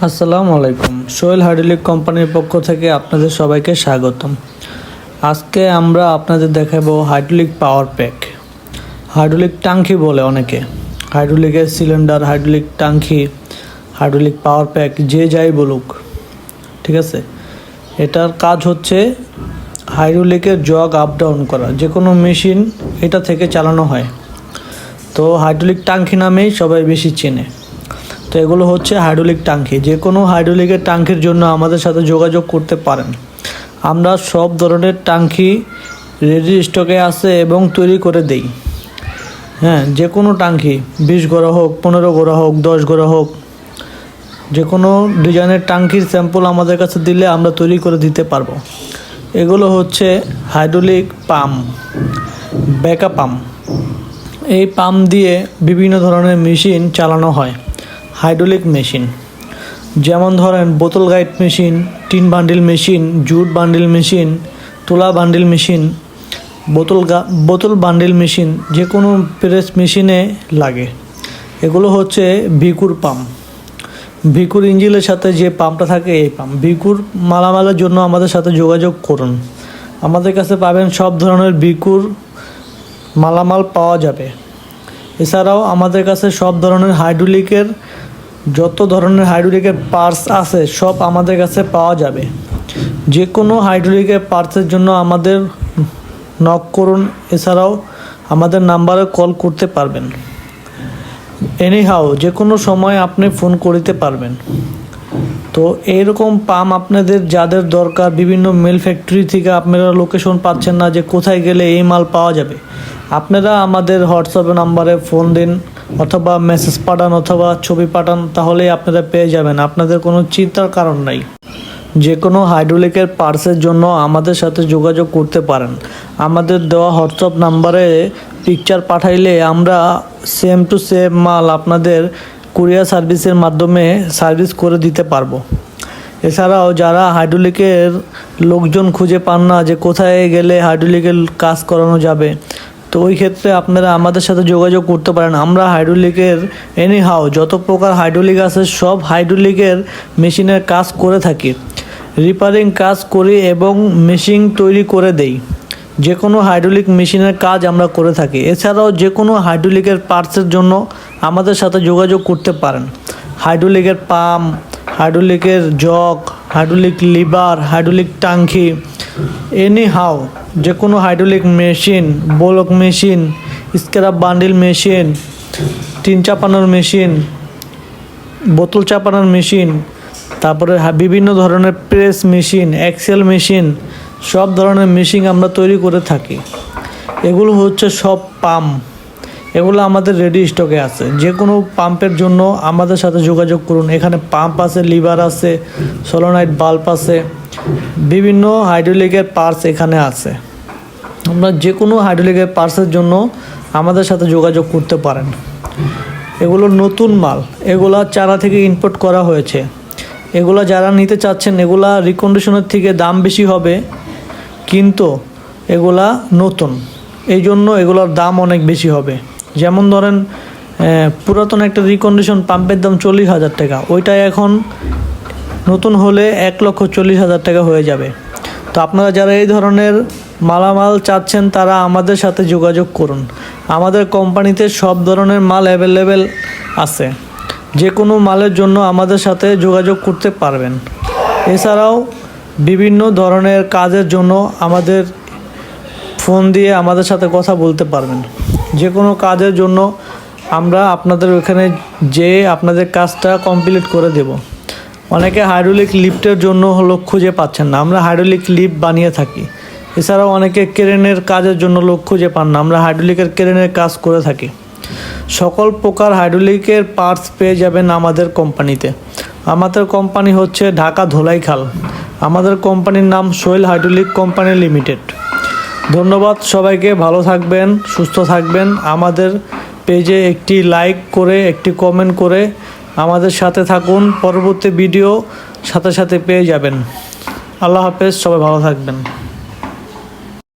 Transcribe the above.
আসসালামু আলাইকুম। সোহেল হাইড্রোলিক কোম্পানির পক্ষ থেকে আপনাদের সবাইকে স্বাগতম। আজকে আমরা আপনাদের দেখাবো হাইড্রোলিক পাওয়ার প্যাক। হাইড্রোলিক ট্যাঙ্কি বলে অনেকে, হাইড্রোলিকের সিলিন্ডার, হাইড্রোলিক ট্যাঙ্কি, হাইড্রোলিক পাওয়ার প্যাক, যে যাই বলুক, ঠিক আছে। এটার কাজ হচ্ছে হাইড্রোলিকের জগ আপ ডাউন করা। যে কোনো মেশিন এটা থেকে চালানো হয়, তো হাইড্রোলিক ট্যাঙ্কি নামেই সবাই বেশি চেনে। তো এগুলো হচ্ছে হাইড্রোলিক ট্যাঙ্কি। যে কোনো হাইড্রোলিকের ট্যাঙ্কির জন্য আমাদের সাথে যোগাযোগ করতে পারেন। আমরা সব ধরনের ট্যাঙ্কি রেডি স্টকে আছে এবং তৈরি করে দেই। যে কোনো ট্যাঙ্কি 20 গড়া হোক, 15 গড়া হোক, 10 গড়া হোক, যে কোনো ডিজাইনের ট্যাঙ্কির স্যাম্পল আমাদের কাছে দিলে আমরা তৈরি করে দিতে পারবো। এগুলো হচ্ছে হাইড্রোলিক পাম্প, ব্যাকআপ পাম্প। এই পাম্প দিয়ে বিভিন্ন ধরনের মেশিন চালানো হয়। হাইড্রোলিক মেশিন যেমন ধরেন বোতল guide machine, tin bundle machine, jute bundle machine, তুলা বান্ডিল মেশিন, বোতল বান্ডিল মেশিন, যে কোনো প্রেস মেশিনে লাগে। এগুলো হচ্ছে ভিকুর পাম্প। ভিকুর ইঞ্জিনের সাথে যে পাম্পটা থাকে এই পাম্প। ভিকুর মালামালের জন্য আমাদের সাথে যোগাযোগ করুন। আমাদের কাছে পাবেন সব ধরনের ভিকুর মালামাল পাওয়া যাবে। এছাড়াও আমাদের কাছে সব ধরনের হাইড্রোলিকের যত ধরনের হাইড্রোলিকের পার্টস আছে সব আমাদের কাছে পাওয়া যাবে। যে কোনো হাইড্রোলিকের পার্টসের জন্য আমাদের নক করুন। এছাড়াও আমাদের নাম্বারে কল করতে পারবেন। এনিহাউ যে কোনো সময় আপনি ফোন করতে পারবেন। তো এইরকম পাম্প আপনাদের যাদের দরকার, বিভিন্ন মিল ফ্যাক্টরি থেকে আপনারা লোকেশন পাচ্ছেন না যে কোথায় গেলে এই মাল পাওয়া যাবে, আপনারা আমাদের হোয়াটসঅ্যাপ নাম্বারে ফোন দিন অথবা মেসেজ পাঠান অথবা ছবি পাঠান, তাহলেই আপনারা পেয়ে যাবেন। আপনাদের কোনো চিন্তার কারণ নাই। যে কোনো হাইড্রোলিকের পার্টসের জন্য আমাদের সাথে যোগাযোগ করতে পারেন। আমাদের দেওয়া হোয়াটসঅ্যাপ নাম্বারে পিকচার পাঠাইলে আমরা সেম টু সেম মাল আপনাদের কুরিয়ার সার্ভিসের মাধ্যমে সার্ভিস করে দিতে পারবো। এছাড়াও যারা হাইড্রোলিকের লোকজন খুঁজে পান না যে কোথায় গেলে হাইড্রোলিকের কাজ করানো যাবে, তো ওই ক্ষেত্রে আপনারা আমাদের সাথে যোগাযোগ করতে পারেন। আমরা হাইড্রোলিকের এনিহাউ যত প্রকার হাইড্রোলিক আছে সব হাইড্রোলিকের মেশিনের কাজ করে থাকি, রিপেয়ারিং কাজ করি এবং মেশিন তৈরি করে দেই। যে কোনো হাইড্রোলিক মেশিনের কাজ আমরা করে থাকি। এছাড়াও যে কোনো হাইড্রোলিকের পার্টসের জন্য আমাদের সাথে যোগাযোগ করতে পারেন। হাইড্রোলিকের পাম্প, হাইড্রোলিকের জগ, হাইড্রোলিক লিভার, হাইড্রোলিক ট্যাঙ্কি, এনিহাউ যে কোনো hydraulic machine, block machine, scrap bundle machine, tin চাপানোর মেশিন, বোতল চাপানোর মেশিন, তারপরে বিভিন্ন ধরনের প্রেস মেশিন, এক্সেল মেশিন, সব ধরনের মেশিন আমরা তৈরি করে থাকি। এগুলো হচ্ছে সব পাম্প, এগুলো আমাদের রেডি স্টকে আছে। যে কোনো পাম্পের জন্য আমাদের সাথে যোগাযোগ করুন। এখানে পাম্প আছে, লিভার আছে, সলোনয়েড বাল্ব আছে, বিভিন্ন হাইড্রোলিকের পার্টস এখানে আছে। আমরা যে কোনো হাইড্রোলিকের পার্টসের জন্য আমাদের সাথে যোগাযোগ করতে পারেন। এগুলো নতুন মাল, এগুলা চায়না থেকে ইম্পোর্ট করা হয়েছে। এগুলা যারা নিতে চাচ্ছেন, এগুলা রিকন্ডিশনের থেকে দাম বেশি হবে, কিন্তু এগুলা নতুন, এই জন্য এগুলোর দাম অনেক বেশি হবে। যেমন ধরেন পুরাতন একটা রিকন্ডিশন পাম্পের দাম 40,000 টাকা, ওইটা এখন নতুন হলে 1,40,000 টাকা হয়ে যাবে। তো আপনারা যারা এই ধরনের মালামাল চাচ্ছেন তারা আমাদের সাথে যোগাযোগ করুন। আমাদের কোম্পানিতে সব ধরনের মাল অ্যাভেলেবেল আছে। যে কোনো মালের জন্য আমাদের সাথে যোগাযোগ করতে পারবেন। এছাড়াও বিভিন্ন ধরনের কাজের জন্য আমাদের ফোন দিয়ে আমাদের সাথে কথা বলতে পারবেন। যে কোনো কাজের জন্য আমরা আপনাদের ওখানে যেয়ে আপনাদের কাজটা কমপ্লিট করে দেব। অনেকে হাইড্রোলিক লিফটের জন্য লোক খুঁজে পাচ্ছেন না, আমরা হাইড্রোলিক লিফট বানিয়ে থাকি। এছাড়াও অনেকে ক্রেনের কাজের জন্য লোক খুঁজে পান না, আমরা হাইড্রোলিকের ক্রেনের কাজ করে থাকি। সকল প্রকার হাইড্রোলিকের পার্টস পেয়ে যাবেন আমাদের কোম্পানিতে। আমাদের কোম্পানি হচ্ছে ঢাকা ধোলাইখাল। আমাদের কোম্পানির নাম সোহেল হাইড্রোলিক কোম্পানি লিমিটেড। ধন্যবাদ সবাইকে, ভালো থাকবেন, সুস্থ থাকবেন। আমাদের পেজে একটি লাইক করে, একটি কমেন্ট করে আমাদের সাথে থাকুন। পরবর্তী ভিডিও সাথে সাথে পেয়ে যাবেন। আল্লাহ হাফেজ, সবাই ভালো থাকবেন।